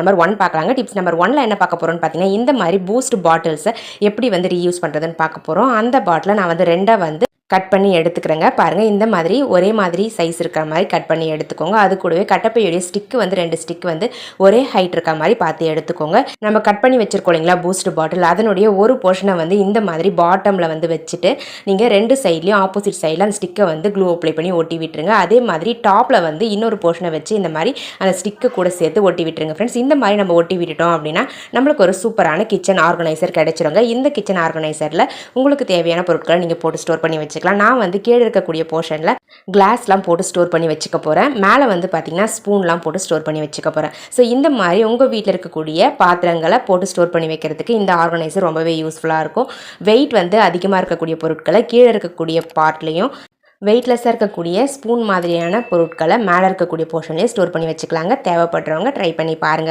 Number 1 பார்க்கலாங்க. Tips number 1ல என்ன பார்க்க போறோம்னு பார்த்தீங்கன்னா, இந்த மாதிரி பூஸ்ட் பாட்டில்ஸை எப்படி வந்து ரீயூஸ் பண்ணுறதுன்னு பார்க்க போகிறோம். அந்த பாட்டிலை நான் வந்து 2 வந்து கட் பண்ணி எடுத்துக்கிறேங்க. பாருங்கள், இந்த மாதிரி ஒரே மாதிரி சைஸ் இருக்கிற மாதிரி கட் பண்ணி எடுத்துக்கோங்க. அது கூடவே கட்டப்பையுடைய ஸ்டிக்கு வந்து 2 ஸ்டிக் வந்து ஒரே ஹைட் இருக்க மாதிரி பார்த்து எடுத்துக்கோங்க. நம்ம கட் பண்ணி வச்சுருக்கோம் இல்லைங்களா பூஸ்ட் பாட்டில், அதனுடைய ஒரு போர்ஷனை வந்து இந்த மாதிரி பாட்டமில் வந்து வச்சுட்டு நீங்கள் 2 சைட்லேயும் ஆப்போசிட் சைடில் அந்த ஸ்டிக்கை வந்து க்ளூ அப்ளை பண்ணி ஒட்டி விட்டுருங்க. அதே மாதிரி டாப்பில் வந்து இன்னொரு போர்ஷனை வச்சு இந்த மாதிரி அந்த ஸ்டிக்கை கூட சேர்த்து ஒட்டி விட்டுருங்க ஃப்ரெண்ட்ஸ். இந்த மாதிரி நம்ம ஒட்டி விட்டுட்டோம் அப்படின்னா நம்மளுக்கு ஒரு சூப்பரான கிச்சன் ஆர்கனைசர் கிடைச்சிருங்க. இந்த கிச்சன் ஆர்கனைசரில் உங்களுக்கு தேவையான பொருட்களை நீங்கள் போட்டு ஸ்டோர் பண்ணி வச்சு நான் வந்து கீழே இருக்கக்கூடிய போர்ஷனில் கிளாஸ்லாம் போட்டு ஸ்டோர் பண்ணி வச்சுக்க போகிறேன். மேலே வந்து பார்த்திங்கன்னா ஸ்பூன்லாம் போட்டு ஸ்டோர் பண்ணி வச்சுக்க போகிறேன். ஸோ இந்த மாதிரி உங்கள் வீட்டில் இருக்கக்கூடிய பாத்திரங்களை போட்டு ஸ்டோர் பண்ணி வைக்கிறதுக்கு இந்த ஆர்கனைசர் ரொம்பவே யூஸ்ஃபுல்லாக இருக்கும். வெயிட் வந்து அதிகமாக இருக்கக்கூடிய பொருட்களை கீழே இருக்கக்கூடிய பார்ட்லேயும், வெயிட்லெஸ்ஸாக இருக்கக்கூடிய ஸ்பூன் மாதிரியான பொருட்களை மேலே இருக்கக்கூடிய போர்ஷன்லேயே ஸ்டோர் பண்ணி வச்சுக்கலாங்க. தேவைப்படுறவங்க ட்ரை பண்ணி பாருங்கள்.